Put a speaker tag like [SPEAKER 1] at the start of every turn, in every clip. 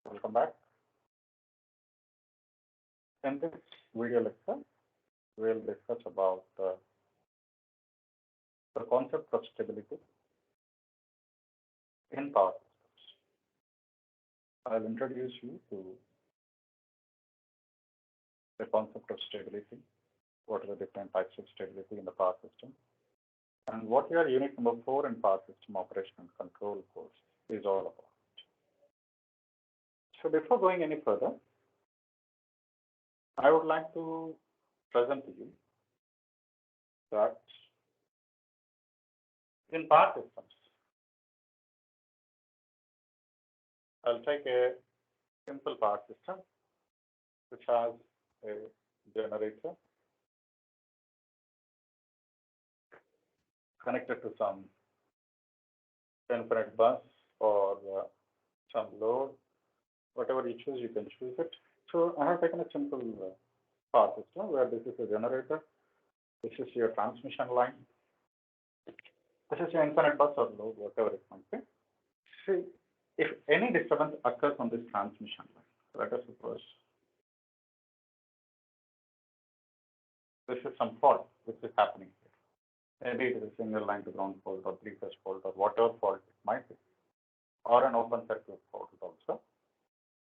[SPEAKER 1] Welcome back. In this video lecture, we'll discuss about the concept of stability in power systems. I'll introduce you to the concept of stability, what are the different types of stability in the power system, and what your unit number 4 in power system operation and control course is all about. So before going any further, I would like to present to you that in power systems, I'll take a simple power system which has a generator connected to some infinite bus or some load, whatever you choose, you can choose it. So I have taken a simple power system where this is a generator, this is your transmission line, this is your infinite bus or load, whatever it might be. See, if any disturbance occurs on this transmission line, let us suppose this is some fault which is happening here. Maybe it is a single line to ground fault or three-phase fault or whatever fault it might be, or an open circuit fault also.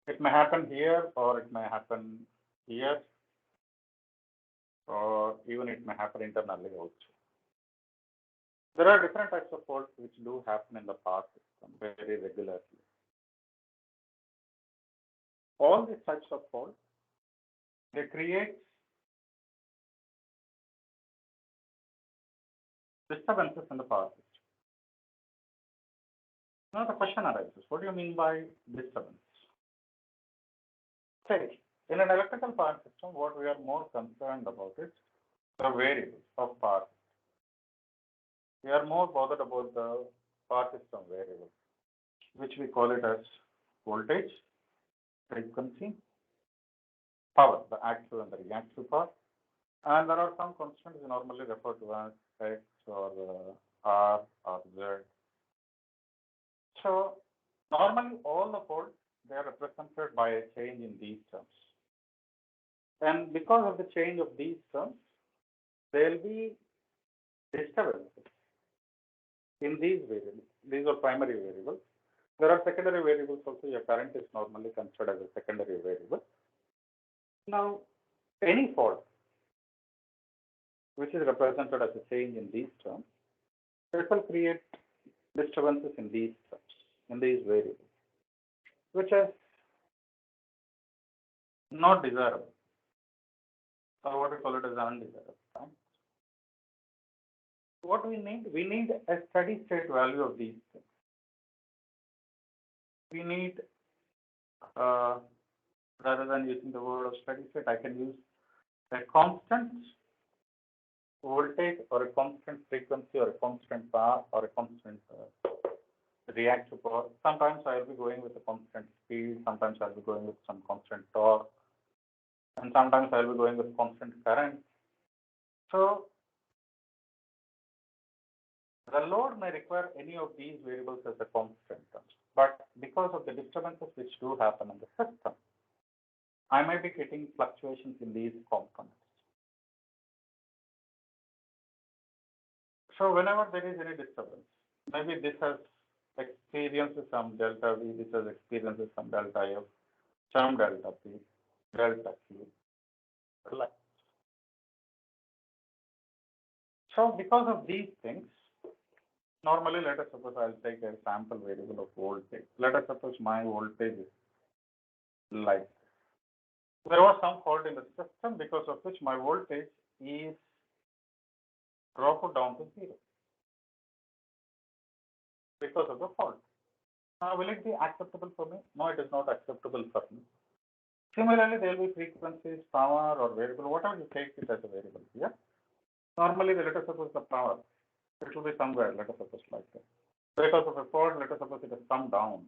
[SPEAKER 1] It may happen here or it may happen here, or even it may happen internally also. There are different types of faults which do happen in the power system very regularly. All these types of faults, they create disturbances in the power system. Now the question arises, what do you mean by disturbance? Say, in an electrical power system, what we are more concerned about is the variables of power system. We are more bothered about the power system variables, which we call it as voltage, frequency, power, the active and the reactive power. And there are some constants we normally refer to as X or R or Z. So normally all the faults, they are represented by a change in these terms. And because of the change of these terms, there will be disturbances in these variables. These are primary variables. There are secondary variables also. Your current is normally considered as a secondary variable. Now, any fault which is represented as a change in these terms, it will create disturbances in these terms, in these variables, which is not desirable. Or what we call it as undesirable. Right? What we need a steady state value of these things. We need, rather than using the word of steady state, I can use a constant voltage or a constant frequency or a constant power or a constant reactive power. Sometimes I will be going with a constant speed, sometimes I will be going with some constant torque, and sometimes I will be going with constant current. So the load may require any of these variables as a constant, but because of the disturbances which do happen in the system, I may be getting fluctuations in these components. So whenever there is any disturbance, maybe this has experiences some delta V, this has experiences some delta F, some delta P, delta Q. Like. So because of these things, normally let us suppose I'll take a sample variable of voltage. Let us suppose my voltage is like this. There was some fault in the system because of which my voltage is dropped down to 0 because of the fault. Now, will it be acceptable for me? No, it is not acceptable for me. Similarly, there will be frequencies, power, or variable, whatever you take it as a variable here. Normally, let us suppose the power, it will be somewhere, let us suppose like that. Because of a fault, let us suppose it has come down.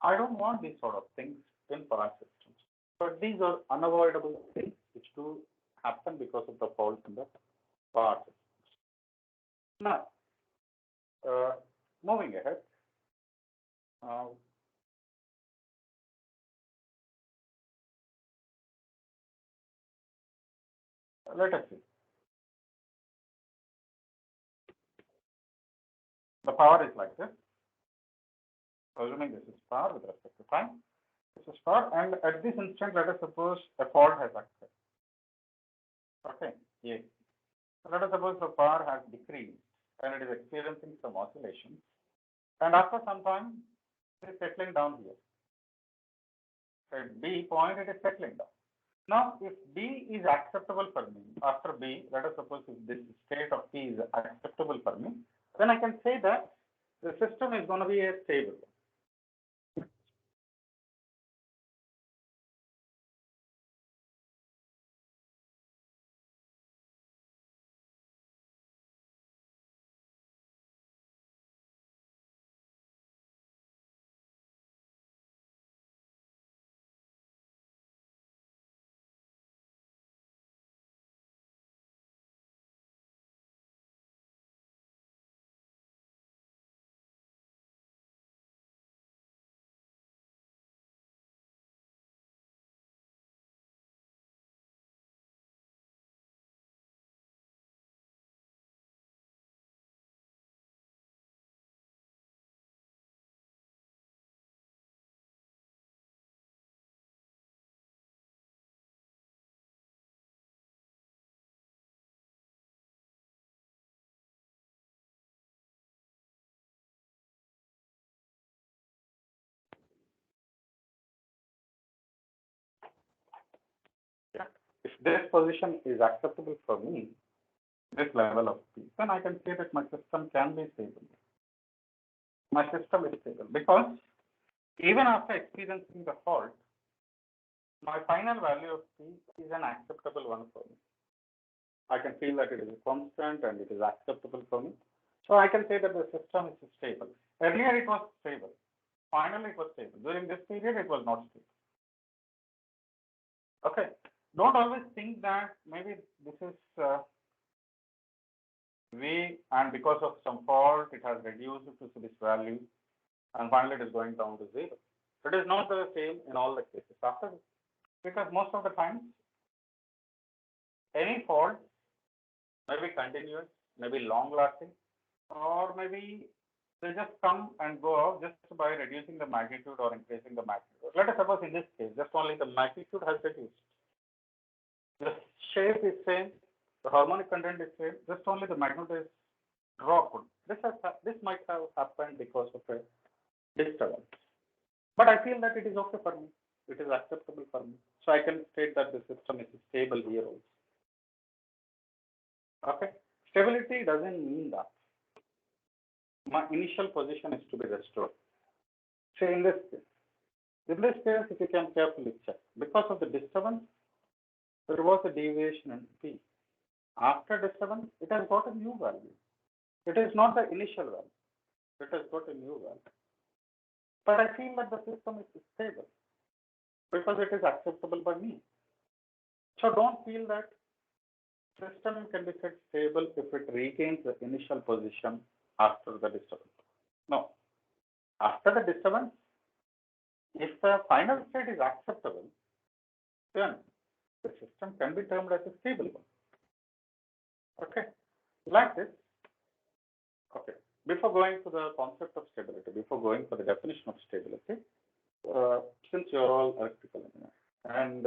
[SPEAKER 1] I don't want these sort of things in power systems. But these are unavoidable things which do happen because of the fault in the power systems. Now, moving ahead, Let us see. The power is like this. Assuming this is power with respect to time. This is power, and at this instant, let us suppose a fault has occurred. Okay, yes. Let us suppose the power has decreased and it is experiencing some oscillations. And after some time, it is settling down here. At B point, it is settling down. Now, if B is acceptable for me, after B, let us suppose if this state of P is acceptable for me, then I can say that the system is going to be a stable. Yeah. If this position is acceptable for me, this level of P, then I can say that my system can be stable. My system is stable because even after experiencing the fault, my final value of P is an acceptable one for me. I can feel that it is constant and it is acceptable for me. So I can say that the system is stable. Earlier it was stable. Finally it was stable. During this period it was not stable. Okay. Don't always think that maybe this is V and because of some fault it has reduced to this value and finally it is going down to 0. It is not the same in all the cases after this. Because most of the times any fault may be continuous, may be long lasting, or maybe they just come and go out just by reducing the magnitude or increasing the magnitude. Let us suppose in this case, just only the magnitude has reduced. The shape is same, the harmonic content is same, just only the magnitude is dropped. This might have happened because of a disturbance. But I feel that it is okay for me. It is acceptable for me. So I can state that the system is stable here also. Okay. Stability doesn't mean that my initial position is to be restored. Say in this case, if you can carefully check, because of the disturbance, there was a deviation in P. After disturbance, it has got a new value. It is not the initial value. It has got a new value. But I feel that the system is stable because it is acceptable by me. So don't feel that system can be said stable if it regains the initial position after the disturbance. No. After the disturbance, if the final state is acceptable, then the system can be termed as a stable one. Okay. Like this. Okay. Before going to the concept of stability, before going for the definition of stability, since you're all electrical engineers, and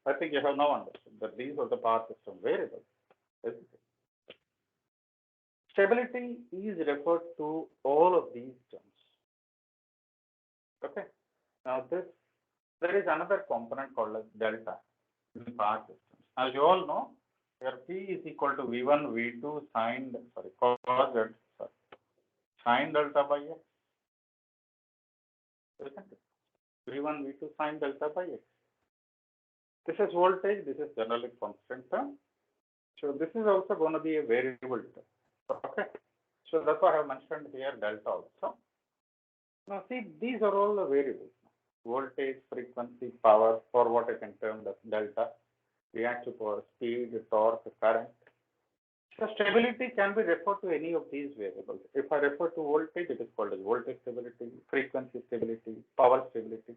[SPEAKER 1] I think you have now understood that these are the power system variables. Isn't it? Stability is referred to all of these terms. Okay. Now there is another component called as delta in power systems. As you all know, where P is equal to V1, V2 cos Z, sine delta by X. Isn't it? V1, V2 sine delta by X. This is voltage, this is generally constant term. So this is also going to be a variable term. Okay. So that's why I have mentioned here delta also. Now see, these are all the variables. Voltage, frequency, power, for what I can term as delta, reactive power, speed, torque, current. So stability can be referred to any of these variables. If I refer to voltage, it is called as voltage stability, frequency stability, power stability,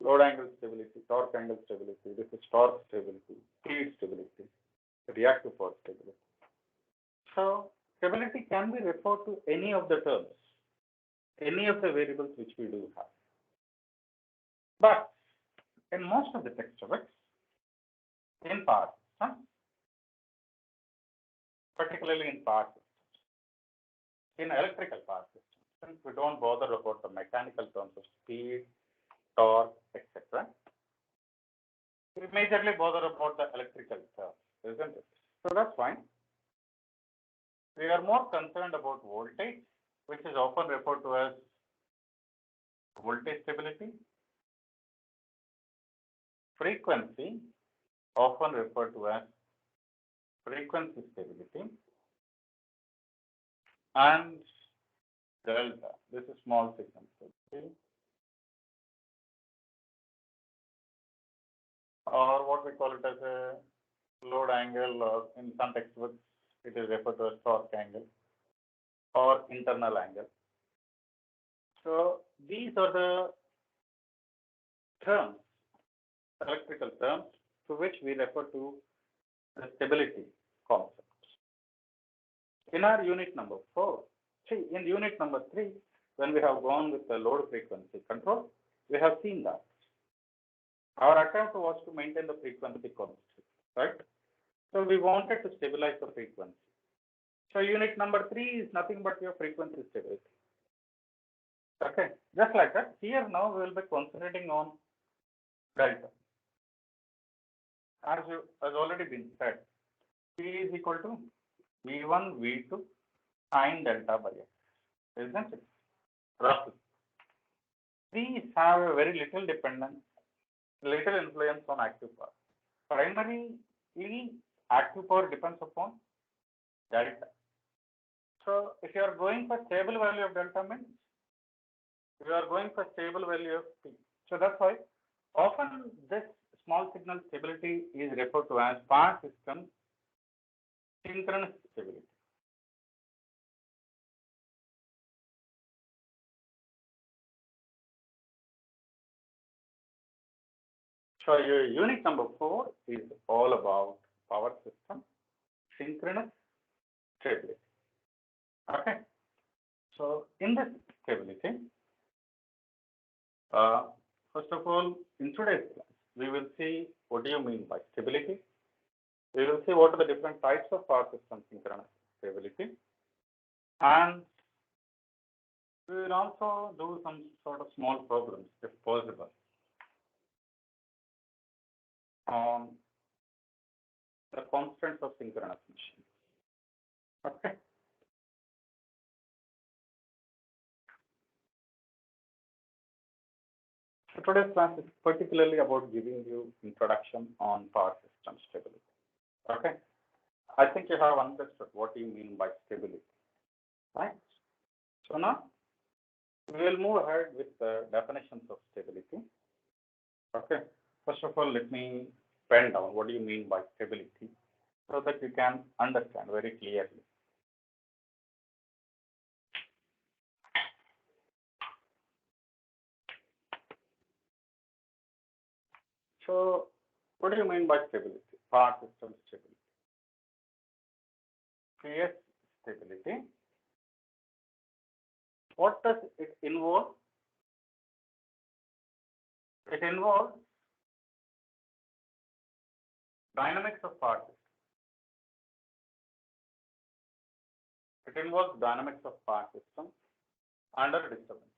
[SPEAKER 1] load angle stability, torque angle stability, this is torque stability, speed stability. reactive power stability. So stability can be referred to any of the terms, any of the variables which we do have. But in most of the textbooks, in power systems, particularly in power systems, in electrical power systems, since we don't bother about the mechanical terms of speed, torque, etc., we majorly bother about the electrical terms, isn't it? So that's fine. We are more concerned about voltage, which is often referred to as voltage stability, frequency, often referred to as frequency stability, and delta. This is small signal stability, or what we call it as a load angle, or in some textbooks it is referred to as torque angle or internal angle. So these are the terms, electrical terms, to which we refer to the stability concept. In our unit number 4, see, in unit number 3, when we have gone with the load frequency control, we have seen that our attempt was to maintain the frequency constant, right? So we wanted to stabilize the frequency. So unit number 3 is nothing but your frequency stability. Okay, just like that. Here now we will be concentrating on delta. As already been said, P is equal to V1, V2 sine delta by x, isn't it? Roughly. These have a very little dependence, little influence on active power. Primarily, active power depends upon delta. So if you are going for stable value of delta means you are going for stable value of P. So that's why often this small signal stability is referred to as power system synchronous stability. So your unit number 4 is all about power system synchronous stability. Okay. So in this stability, first of all, in today's class, we will see what do you mean by stability. We will see what are the different types of power system synchronous stability, and we will also do some sort of small problems, if possible, on the constants of synchronous machine. Okay. So today's class is particularly about giving you introduction on power system stability. Okay. I think you have understood what you mean by stability, right? So now we will move ahead with the definitions of stability. Okay. First of all, let me pen down what do you mean by stability so that you can understand very clearly. So what do you mean by stability? Power system stability. PS stability. What does it involve? It involves dynamics of power system. It involves dynamics of power system under disturbance.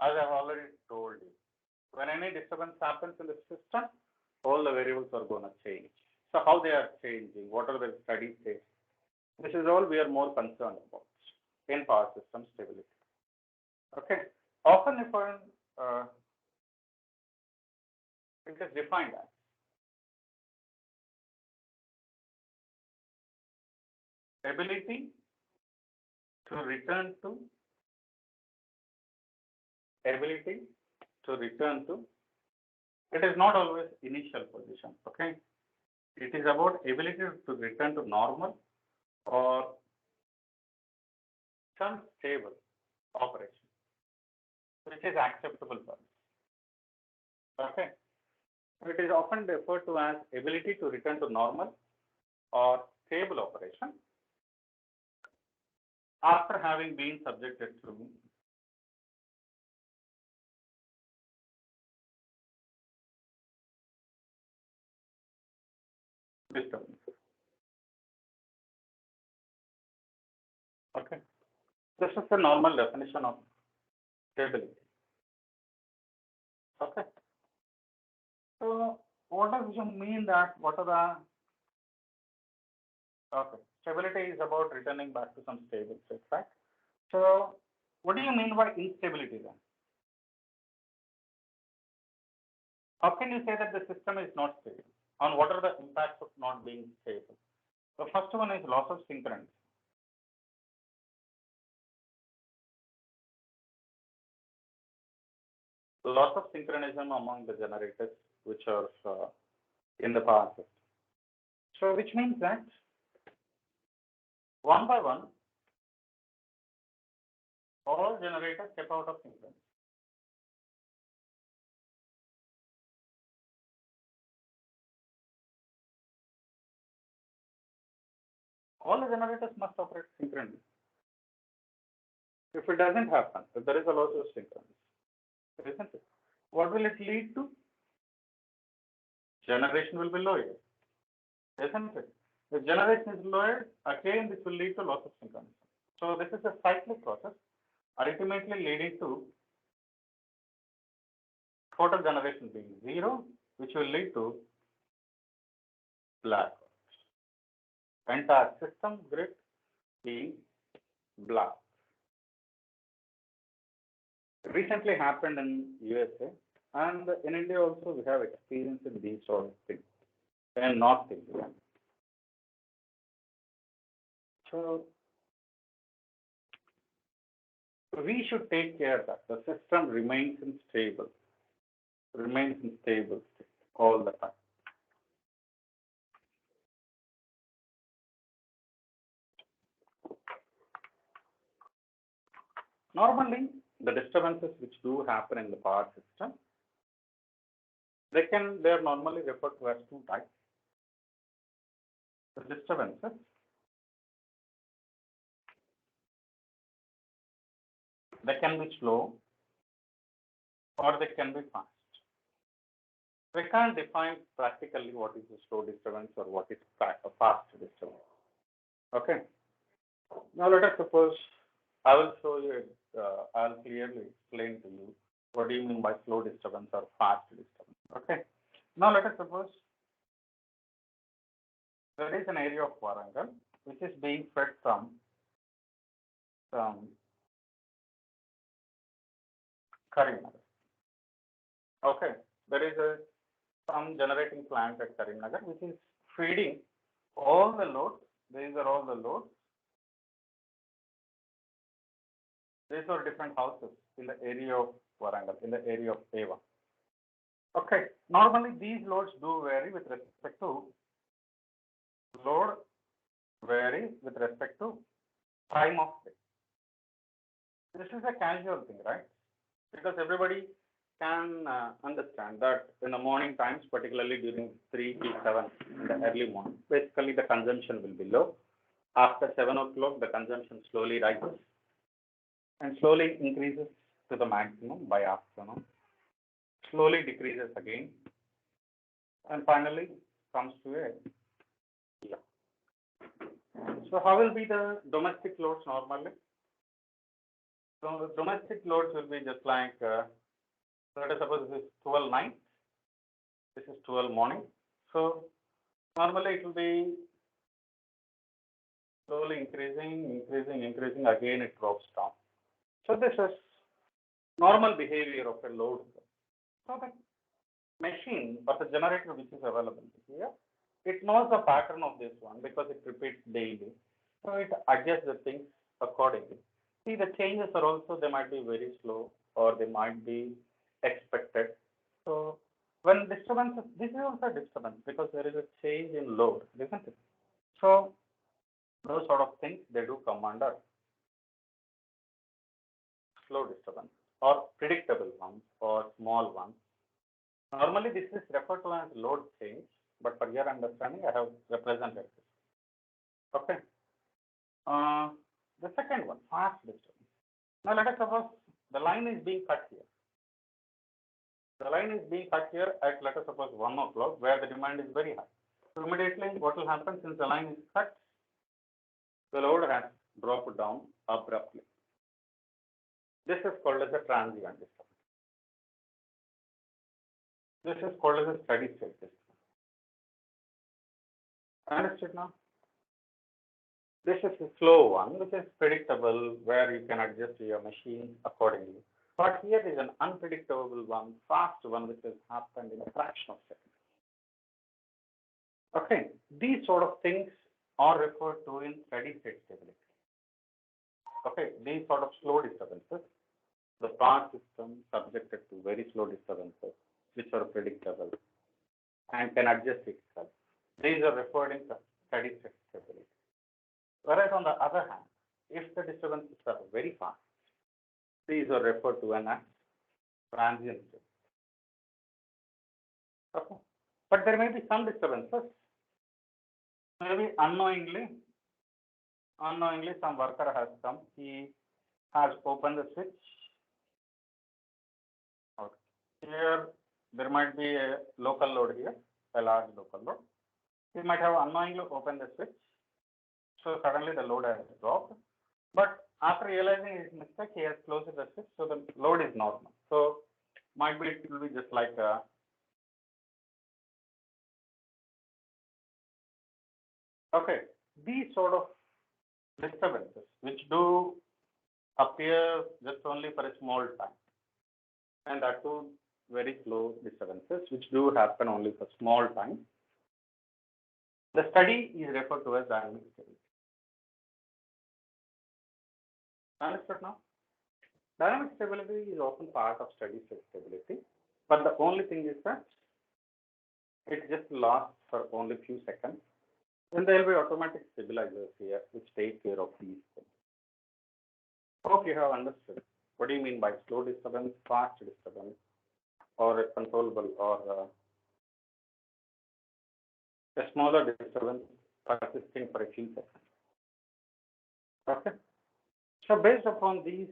[SPEAKER 1] As I have already told you, when any disturbance happens in the system, all the variables are going to change. So how they are changing, what are the steady states? This is all we are more concerned about in power system stability. Okay. Often if it is defined as ability to return to it is not always initial position. Okay. It is about ability to return to normal or some stable operation, which is acceptable for us. Okay. It is often referred to as ability to return to normal or stable operation after having been subjected to disturbance. Okay, this is the normal definition of stability. Okay, so what does you mean that what are the okay stability is about returning back to some stable state, right? So what do you mean by instability then? How can you say that the system is not stable? And what are the impacts of not being stable? The first one is loss of synchronous. Loss of synchronism among the generators which are in the power system. So which means that one by one, all generators step out of synchronous. All the generators must operate synchronously. If it doesn't happen, if there is a loss of synchronous, isn't it? What will it lead to? Generation will be lowered, isn't it? If generation is lowered, again this will lead to loss of synchronism. So this is a cyclic process, ultimately leading to total generation being zero, which will lead to black. Entire system grid being black. Recently happened in USA and in India also we have experience in these sort of things and North India. So we should take care that the system remains in stable state all the time. Normally, the disturbances which do happen in the power system, they are normally referred to as two types. The disturbances they can be slow or they can be fast. We can't define practically what is a slow disturbance or what is a fast disturbance. Okay. Now let us suppose I will show you. I'll clearly explain to you what do you mean by slow disturbance or fast disturbance. Okay. Now let us suppose there is an area of Warangal which is being fed from Karimnagar. Okay. There is some generating plant at Karimnagar which is feeding all the loads. These are all the loads. These are different houses in the area of Warangal, in the area of A1. Okay. Normally these loads do vary with respect to time of day. This is a casual thing, right? Because everybody can understand that in the morning times, particularly during 3 to 7 in the early morning, basically the consumption will be low. After 7 o'clock, the consumption slowly rises and slowly increases to the maximum by afternoon, slowly decreases again, and finally comes to a yeah. So how will be the domestic loads normally? So the domestic loads will be just like, let us suppose this is 12 night, this is 12 morning. So normally it will be slowly increasing, again it drops down. So this is normal behavior of a load. So the machine or the generator which is available here, it knows the pattern of this one because it repeats daily. So it adjusts the things accordingly. See, the changes are also, they might be very slow or they might be expected. So when disturbances, this is also a disturbance because there is a change in load, isn't it? So those sort of things, they do come under slow disturbance or predictable ones or small ones. Normally, this is referred to as load change, but for your understanding, I have represented this. Okay. The second one, fast disturbance. Now, let us suppose the line is being cut here. The line is being cut here at, let us suppose, 1 o'clock, where the demand is very high. So immediately, what will happen since the line is cut? The load has dropped down abruptly. This is called as a transient disturbance. This is called as a steady state disturbance. Understood now? This is a slow one, which is predictable, where you can adjust your machine accordingly. But here is an unpredictable one, fast one, which has happened in a fraction of a second. Okay, these sort of things are referred to in steady state stability. Okay, these sort of slow disturbances, the power system subjected to very slow disturbances, which are predictable and can adjust itself. These are referred in steady state stability. Whereas on the other hand, if the disturbances are very fast, these are referred to as transient state. Okay. But there may be some disturbances. Maybe unknowingly some worker has come, he has opened the switch. Okay. Here there might be a local load here, a large local load. He might have unknowingly opened the switch. So suddenly the load has dropped. But after realizing his mistake, he has closed the switch, so the load is normal. So might be it will be just like a okay. These sort of disturbances which do appear just only for a small time, and that too very slow disturbances which do happen only for small time. The study is referred to as dynamic stability. Understood now? Dynamic stability is often part of steady state stability, but the only thing is that it just lasts for only a few seconds. Then there will be automatic stabilizers here which take care of these things. Hope you have understood. What do you mean by slow disturbance, fast disturbance, or a controllable, or a smaller disturbance persisting for a few seconds? Okay. So based upon these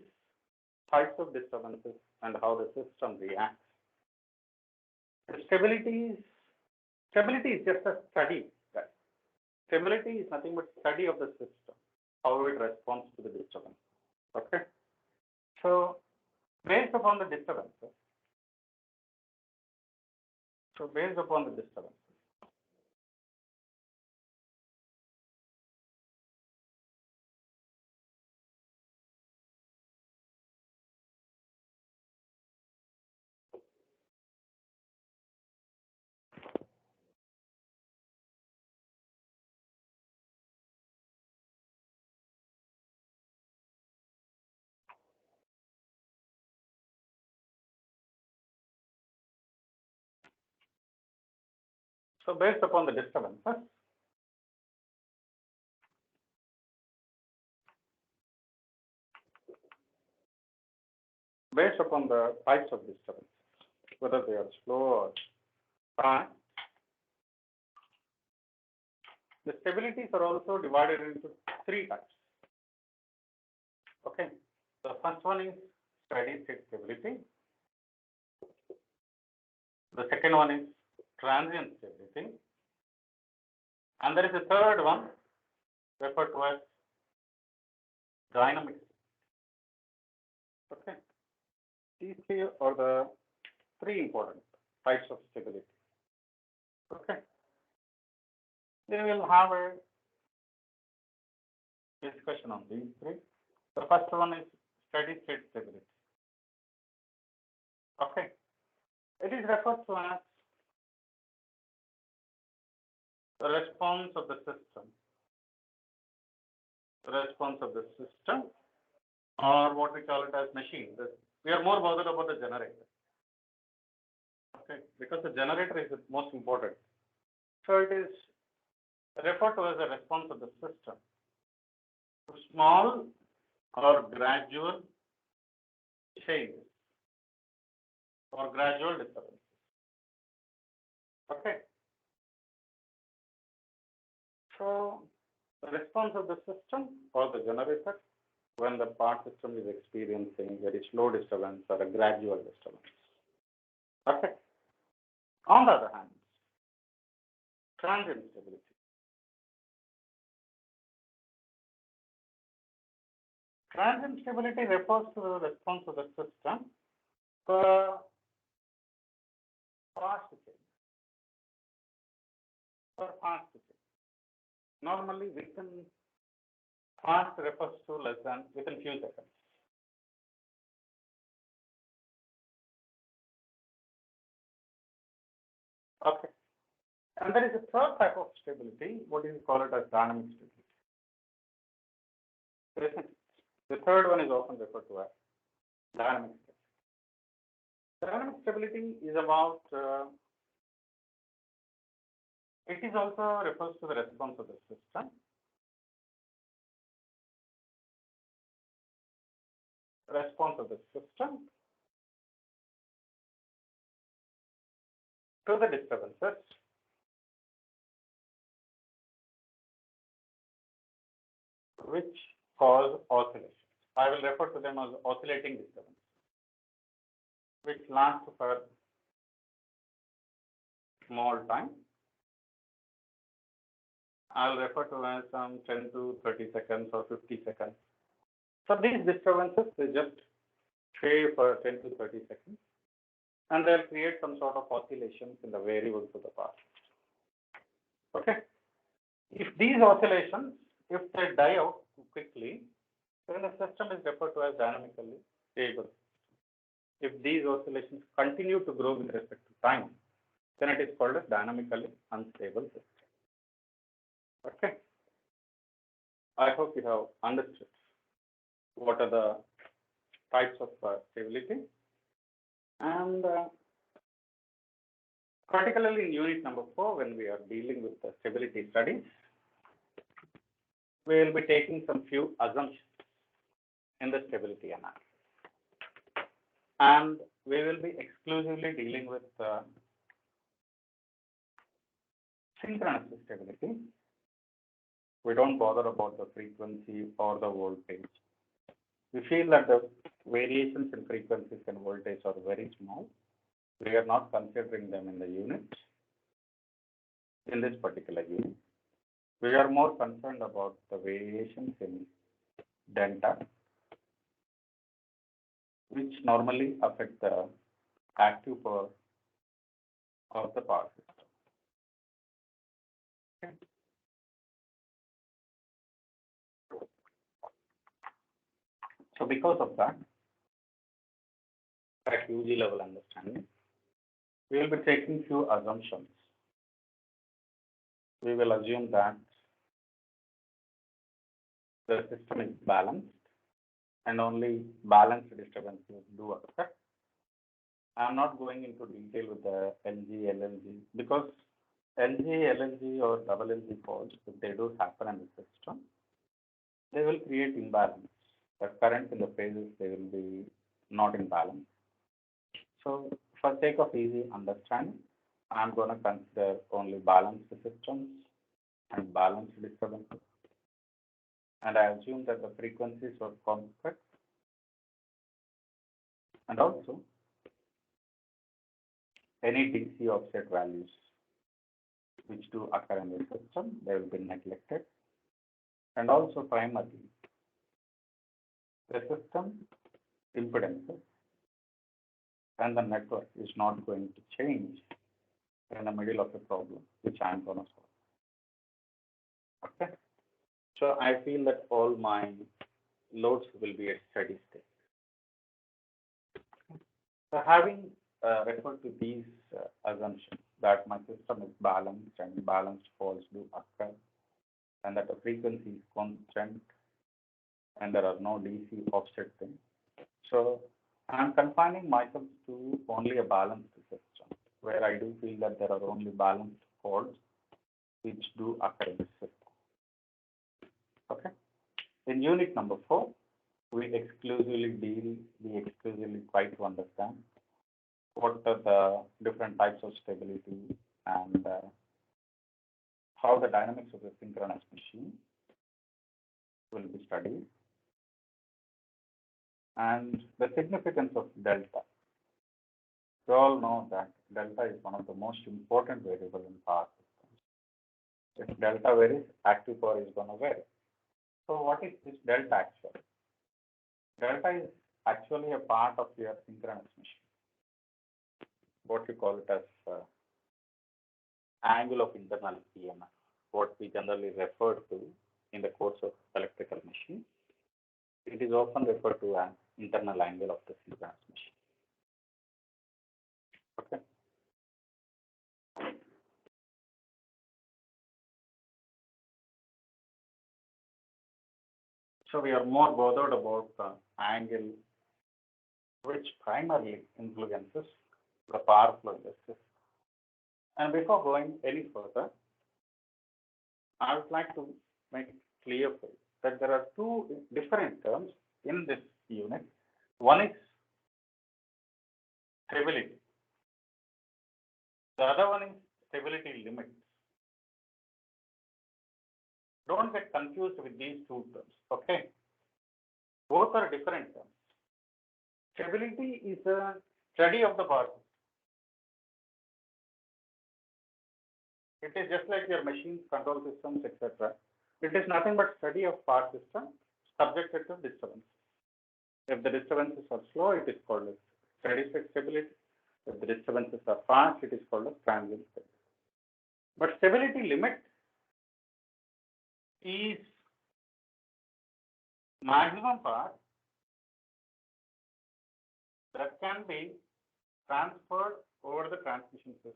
[SPEAKER 1] types of disturbances and how the system reacts, stability is just a study. Right? Stability is nothing but study of the system, how it responds to the disturbance. Okay. So based upon the disturbances, based upon the disturbances, based upon the types of disturbances, whether they are slow or fast, the stabilities are also divided into three types. Okay. The first one is steady state stability. The second one is transient stability. And there is a third one referred to as dynamic stability. Okay. These three are the three important types of stability. Okay. Then we'll have a discussion on these three. The first one is steady state stability. Okay. It is referred to as the response of the system. The response of the system, or what we call it as machine. We are more bothered about the generator. Okay, because the generator is the most important. So it is referred to as a response of the system to small or gradual changes or gradual disturbances. Okay. So the response of the system or the generator when the part system is experiencing very slow disturbance or a gradual disturbance. Okay. On the other hand, transient stability. Transient stability refers to the response of the system for fast change. For fast change. Normally, within fast refers to less than within few seconds. Okay. And there is a third type of stability. What is called as dynamic stability? The third one is often referred to as dynamic stability. Dynamic stability is about, it is also refers to the response of the system. Response of the system to the disturbances which cause oscillations. I will refer to them as oscillating disturbance, which lasts for small time. I'll refer to as some 10 to 30 seconds or 50 seconds. So these disturbances, they just stay for 10 to 30 seconds, and they'll create some sort of oscillations in the variables of the part. Okay. If these oscillations, if they die out quickly, then the system is referred to as dynamically stable. If these oscillations continue to grow with respect to time, then it is called as dynamically unstable system. Okay. I hope you have understood what are the types of stability. And particularly in unit number 4, when we are dealing with the stability studies, we will be taking some few assumptions in the stability analysis. And we will be exclusively dealing with synchronous stability. We don't bother about the frequency or the voltage. We feel that the variations in frequencies and voltage are very small. We are not considering them in the unit, in this particular unit. We are more concerned about the variations in delta, which normally affect the active power of the power system. Okay. So because of that, at UG level understanding, we will be taking few assumptions. We will assume that the system is balanced and only balanced disturbances do occur. I'm not going into detail with the LG, LLG, because LG, LLG or double LG faults, if they do happen in the system, they will create imbalance. The current in the phases, they will be not in balance. So for sake of easy understanding, I'm going to consider only balanced systems and balanced disturbances. And I assume that the frequencies are constant. And also, any DC offset values which do occur in the system, they will be neglected. And also primarily, the system impedances and the network is not going to change in the middle of the problem, which I'm going to solve. Okay. So I feel that all my loads will be at steady state. So having referred to these assumptions that my system is balanced and balanced faults do occur, and that the frequency is constant and there are no DC offset things. So I'm confining myself to only a balanced system, where I do feel that there are only balanced faults which do occur in the system. Okay. In unit number 4, we exclusively try to understand what are the different types of stability and how the dynamics of the synchronous machine will be studied, and the significance of delta. We all know that delta is one of the most important variables in power systems. If delta varies, active power is going to vary. So what is this delta actually? Delta is actually a part of your synchronous machine. What you call it as angle of internal EMF, what we generally refer to in the course of electrical machine. It is often referred to as internal angle of the synchronous machine. Okay. So we are more bothered about the angle which primarily influences the power flow in the system. And before going any further, I would like to make it clear for you that there are two different terms in this unit. One is stability. The other one is stability limit. Don't get confused with these two terms, okay? Both are different terms. Stability is a study of the power. It is just like your machines, control systems, etc. It is nothing but study of power system subjected to disturbance. If the disturbances are slow, it is called as steady state stability. If the disturbances are fast, it is called as transient stability. But stability limit is maximum power that can be transferred over the transmission system.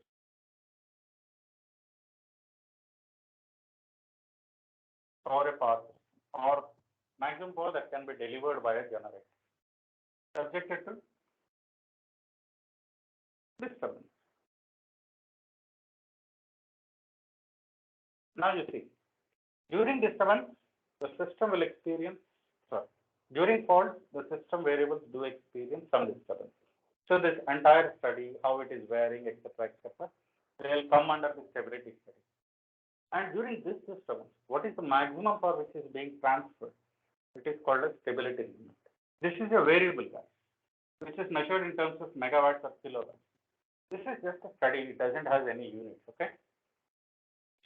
[SPEAKER 1] Or a power system, or maximum power that can be delivered by a generator, subjected to disturbance. Now you see, during disturbance, the system will experience, during fault, the system variables do experience some disturbance. So this entire study, how it is varying, etc., they will come under the stability study. And during this disturbance, what is the maximum power which is being transferred? It is called a stability limit. This is a variable value, which is measured in terms of megawatts or kilowatts. This is just a study, it doesn't have any units, okay?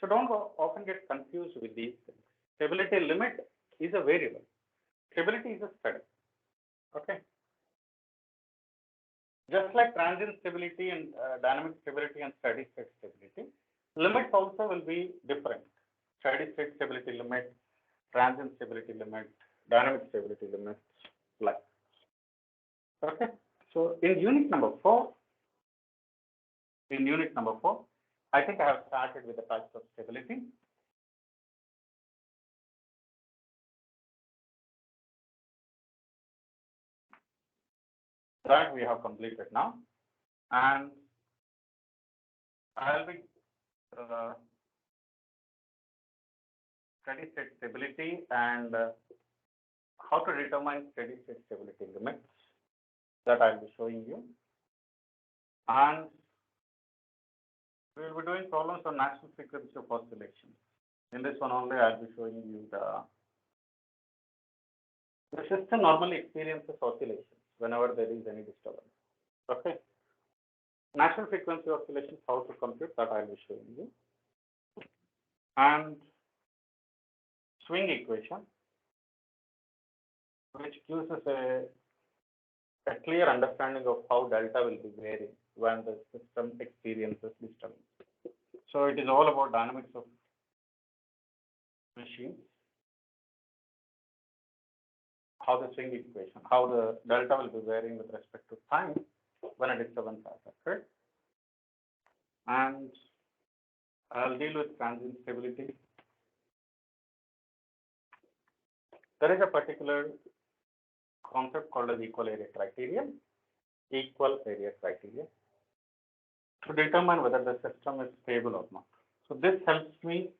[SPEAKER 1] So don't often get confused with these things. Stability limit is a variable. Stability is a study, okay? Just like transient stability and dynamic stability and steady state stability, limits also will be different. Steady state stability limit, transient stability limit, dynamic stability limit, like. Okay. So in unit number 4, I think I have started with the types of stability. That we have completed now, and I'll be steady state stability and how to determine steady state stability limits, that I'll be showing you. And we will be doing problems on natural frequency of oscillation. In this one only, I'll be showing you the system normally experiences oscillations whenever there is any disturbance. Okay. Natural frequency oscillations, how to compute, that I'll be showing you. And swing equation, which gives us a clear understanding of how delta will be varying when the system experiences disturbance. So it is all about dynamics of machines, how the swing equation, how the delta will be varying with respect to time when a disturbance has occurred. And I'll deal with transient stability. There is a particular concept called as equal area criterion, to determine whether the system is stable or not. So this helps me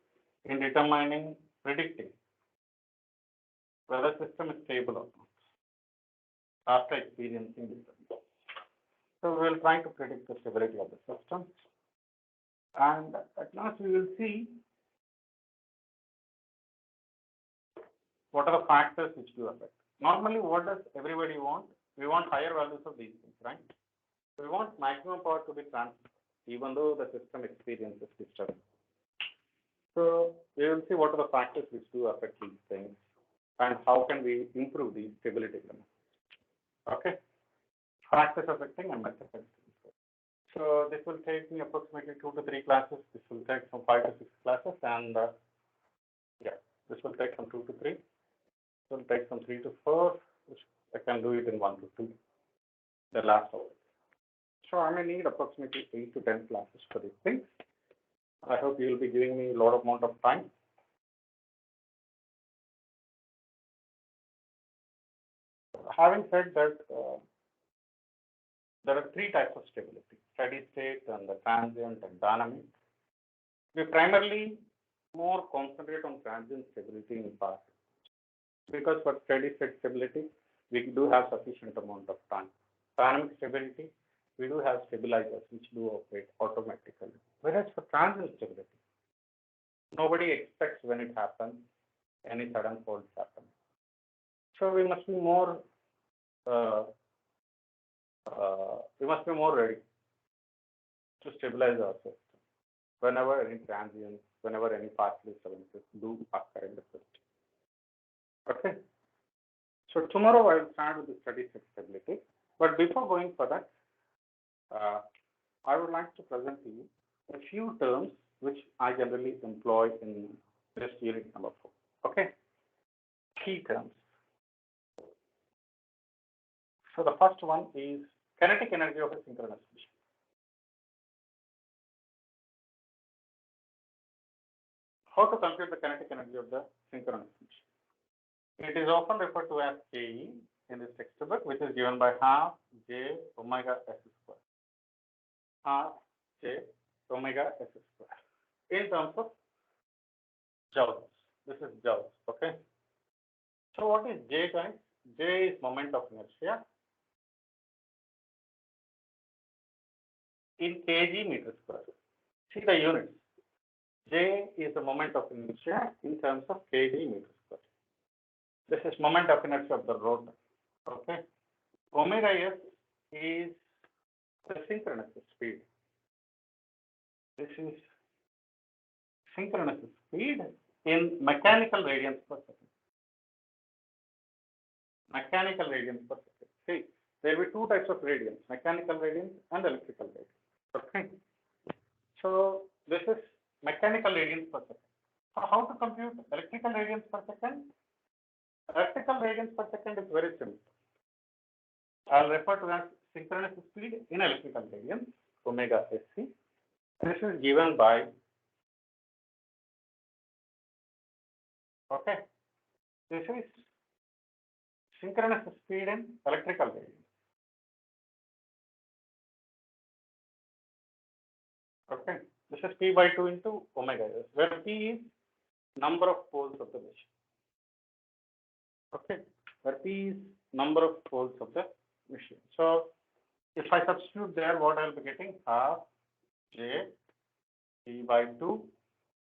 [SPEAKER 1] in determining, predicting whether the system is stable or not after experiencing disturbance. So we will try to predict the stability of the system. And at last we will see what are the factors which do affect. Normally, what does everybody want? We want higher values of these things, right? We want maximum power to be transferred, even though the system experiences disturbance. So we will see what are the factors which do affect these things and how can we improve the stability limit. Okay, factors affecting and methods. So this will take me approximately 2 to 3 classes. This will take some 5 to 6 classes, and yeah, this will take some 2 to 3. This will take some 3 to 4. Which I can do it in 1 to 2. The last hour. So I may need approximately 8 to 10 classes for these things. I hope you will be giving me a lot of amount of time. Having said that, there are 3 types of stability: steady state and the transient and dynamic. We primarily more concentrate on transient stability in part because for steady state stability, we do have sufficient amount of time. Dynamic stability, we do have stabilizers which do operate automatically. Whereas for transient stability, nobody expects when it happens, any sudden faults happen. So we must be more ready to stabilize our system whenever any transients, whenever any partial disturbances do occur in the system. Okay. So tomorrow I will start with the steady state stability. But before going for that, I would like to present to you a few terms which I generally employ in this unit number 4. Okay. Key terms. So the first one is kinetic energy of a synchronous machine. How to compute the kinetic energy of the synchronous machine? It is often referred to as KE in this textbook, which is given by half J omega S square. Half J omega S square in terms of joules. This is joules. Okay. So what is J, guys? J is moment of inertia in kg meter square. See the units. J is the moment of inertia in terms of kg meter square. This is moment of inertia of the rotor. Okay. Omega S is the synchronous speed. This is synchronous speed in mechanical radians per second. Mechanical radians per second. See, there will be 2 types of radians: mechanical radians and electrical radians. Okay. So this is mechanical radians per second. So how to compute electrical radians per second? Electrical radians per second is very simple. I'll refer to as synchronous speed in electrical radians, omega SC. This is given by, okay, this is synchronous speed in electrical radians. Okay, this is P by 2 into omega S, where P is number of poles of the machine. Okay, where P is number of poles of the machine. So if I substitute there, what I'll be getting? Half J P by 2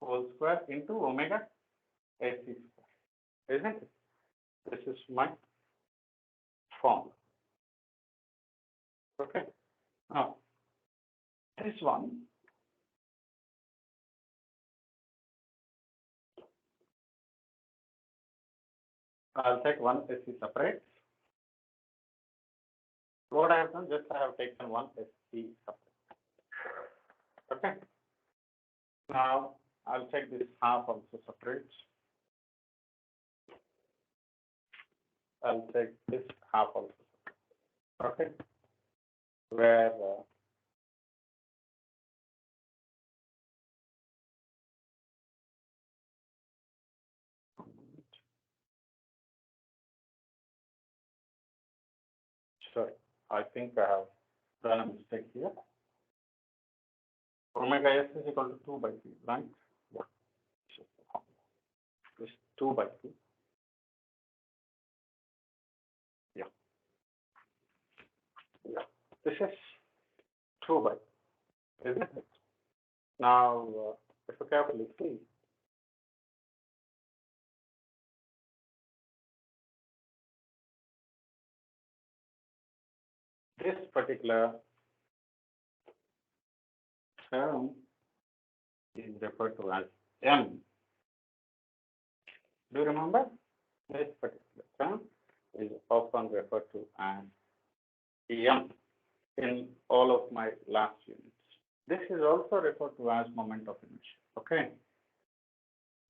[SPEAKER 1] whole square into omega AC square. Isn't it? This is my formula. Okay. Now, this one, I'll take one SC separate. What I have done, just I have taken one SC separate. Okay. Now, I'll take this half also separate. I'll take this half also separate. Okay. Where sorry, I think I have done a mistake here. Omega S is equal to 2 by 3, right? Yeah. This 2 by 2. Yeah. Yeah. This is 2 by, isn't it? Now, if you carefully see, this particular term is referred to as M. Do you remember? This particular term is often referred to as M in all of my last units. This is also referred to as moment of inertia. Okay.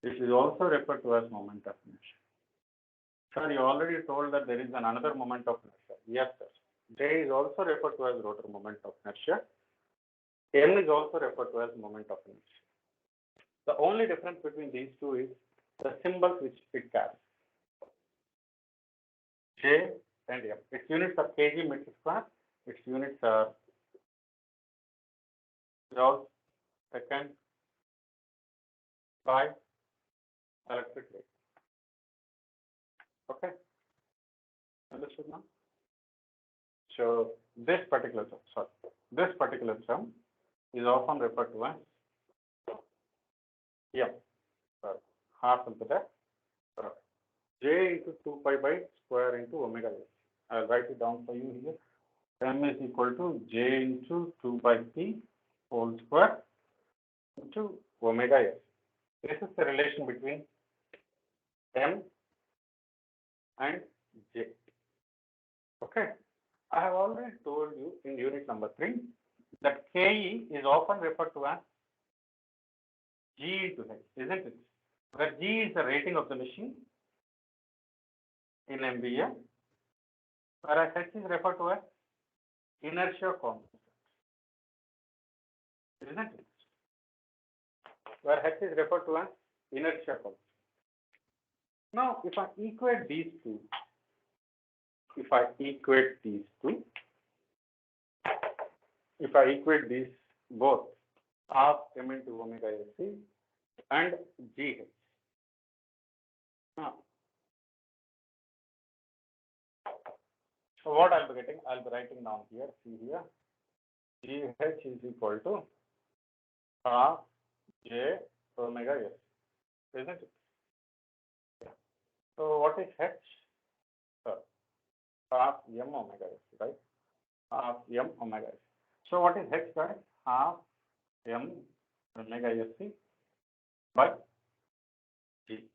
[SPEAKER 1] This is also referred to as moment of inertia. Sir, you already told that there is another moment of inertia. Yes, sir. J is also referred to as rotor moment of inertia. M is also referred to as moment of inertia. The only difference between these two is the symbols which it carries. J and M. Its units are kg meter square. Its units are joules second by electric rate. Okay. Understood now? So this particular term is often referred to as M. Half into that. J into 2 pi by square into omega s. I'll write it down for you here. M is equal to J into 2 by P whole square into omega s. This is the relation between M and J. Okay. I have already told you in unit number 3 that Ke is often referred to as G into H, isn't it? Where G is the rating of the machine in MVA, whereas H is referred to as inertia constant, isn't it? Where H is referred to as inertia constant. Now, if I equate these two, if I equate these both, half m into omega sc and gh. Now, so what I'll be getting, I'll be writing down here, see here, gh is equal to half j omega s, isn't it? Yeah. So what is h? Half m omega s, right? Half m omega s. So what is h, guys? Half m omega sc by g.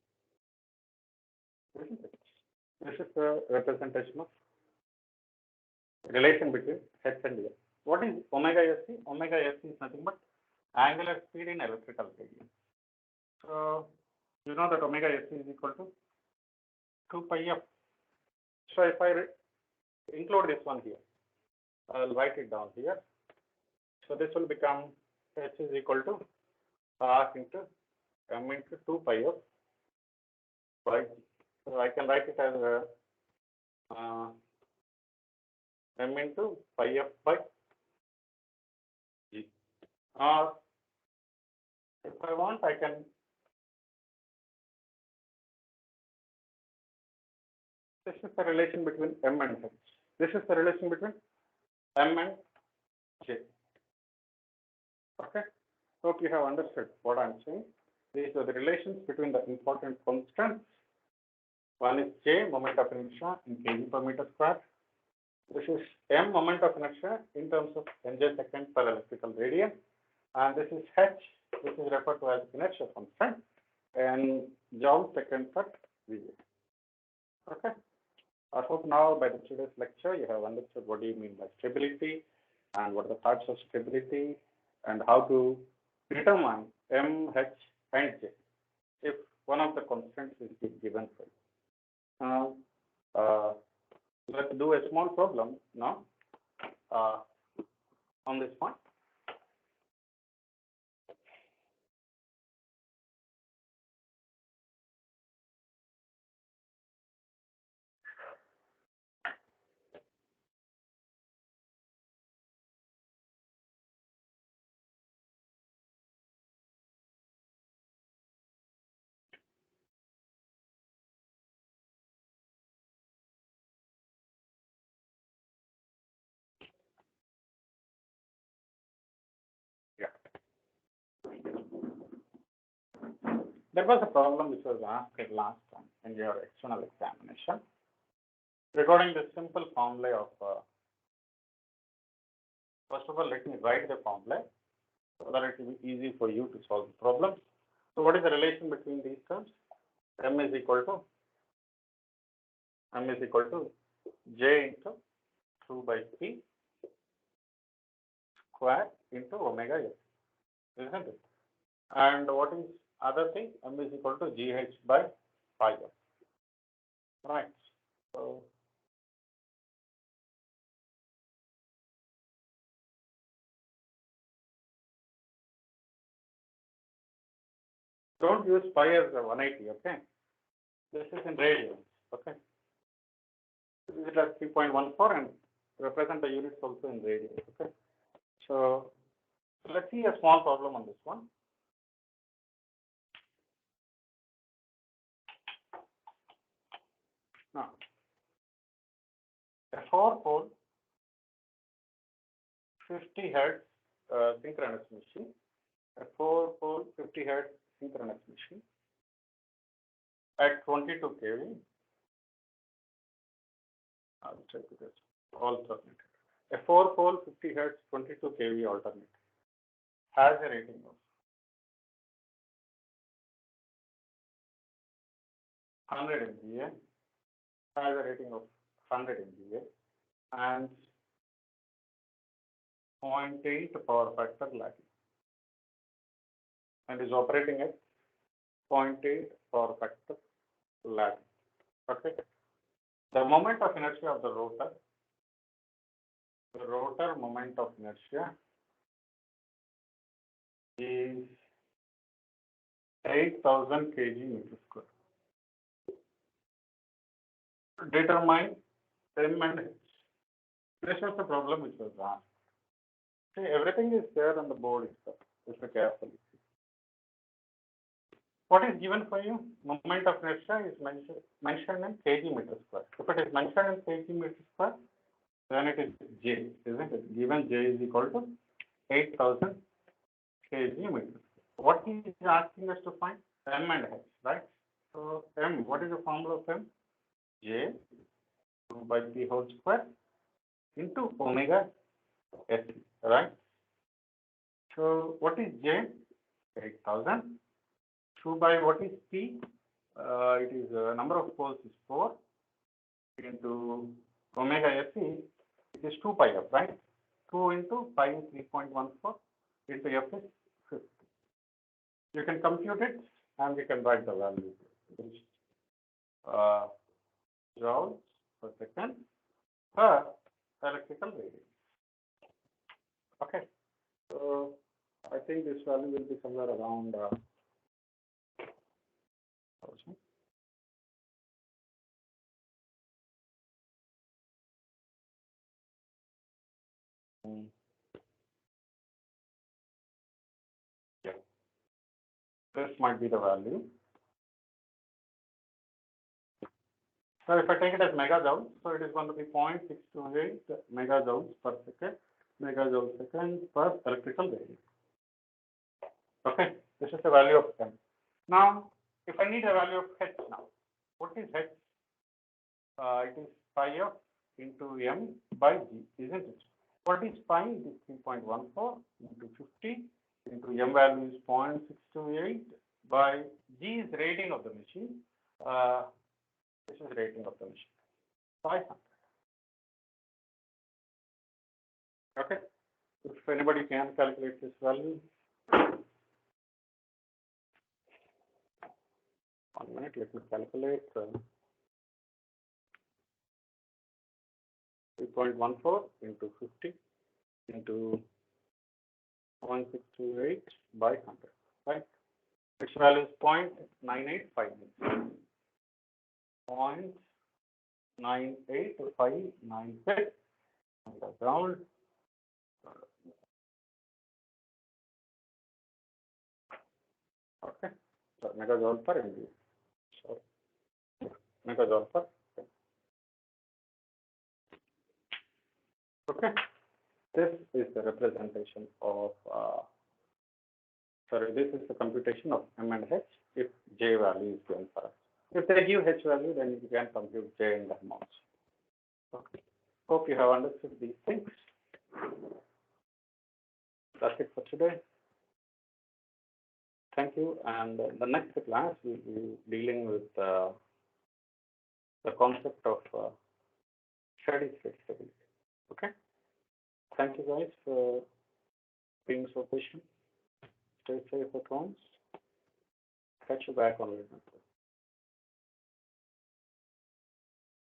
[SPEAKER 1] Isn't it? This is the representation of relation between h and m. What is omega sc? Omega sc is nothing but angular speed in electrical radiance. So you know that omega sc is equal to 2 pi f. So if I include this one here, I'll write it down here. So this will become h is equal to half into m into 2 pi f by g. So I can write it as m into pi f by g. Or if I want, I can. This is the relation between m and h. This is the relation between m and j. Okay. Hope you have understood what I'm saying. These are the relations between the important constants. One is J, moment of inertia in kg per meter square. This is M, moment of inertia in terms of NJ seconds per electrical radian. And this is H, which is referred to as inertia constant, and joule second per VA. Okay. I hope now by the today's lecture you have understood what do you mean by stability and what are the parts of stability and how to determine M, H, and J if one of the constants is given for you. Now, let's do a small problem now on this point. There was a problem which was asked last time in your external examination regarding the simple formula of, first of all, let me write the formula so that it will be easy for you to solve the problem. So what is the relation between these terms? M is equal to J into 2 by P square into omega S, isn't it? And what is other thing? M is equal to GH by phi f. Right. So don't use pi as a 180, okay? This is in radians, okay? This is at 3.14 and represent the units also in radians, okay? So let's see a small problem on this one. Now, a 4-pole 50 hertz synchronous machine, a 4-pole 50 hertz synchronous machine at 22 kV. I'll check this alternate. A 4-pole 50 hertz 22 kV alternate has a rating of 100 MVA, has a rating of 100 MVA and 0.8 power factor lagging, and is operating at 0.8 power factor lagging. Okay. The moment of inertia of the rotor moment of inertia is 8,000 kg meter square. Determine M and H. This was the problem which was asked. See, everything is there on the board itself, if you carefully see. What is given for you? Moment of inertia is mentioned in kg meter square. If it is mentioned in kg meter square, then it is J, isn't it? Given J is equal to 8,000 kg meter square. What he is asking us to find? M and H, right? So M, what is the formula of M? J 2 by P whole square into omega S, right? So what is J? 8,000. 2 by what is P? It is number of poles is 4 into omega SE, it is 2 pi f, right? 2 into pi is 3.14 into f is 50. You can compute it and we can write the value. Joules per second per electrical radius. Okay. So I think this value will be somewhere around 1000. Yeah, this might be the value. So if I take it as megajoules, so it is going to be 0.628 megajoules per second per electrical radius. Okay, this is the value of M. Now, if I need a value of H now, what is H? It is pi f into M by G, isn't it? What is pi? It is 3.14 into 50 into M value is 0.628 by G is rating of the machine. This is rating of the machine. 500. Okay. If anybody can calculate this value. 1 minute, let me calculate. 3.14 into 50 into 0.628 by 100, right? Its value is 0.985. 0.98596 round. Okay, so megajoule per MV. So megajoule per. Okay, this is the representation of sorry, this is the computation of M and H if J value is given for us. If they give H value, then you can compute J and M also. Okay. Hope you have understood these things. That's it for today. Thank you. And the next class we will be dealing with the concept of steady state stability. Okay. Thank you guys for being so patient. Stay safe at home. Catch you back on the network.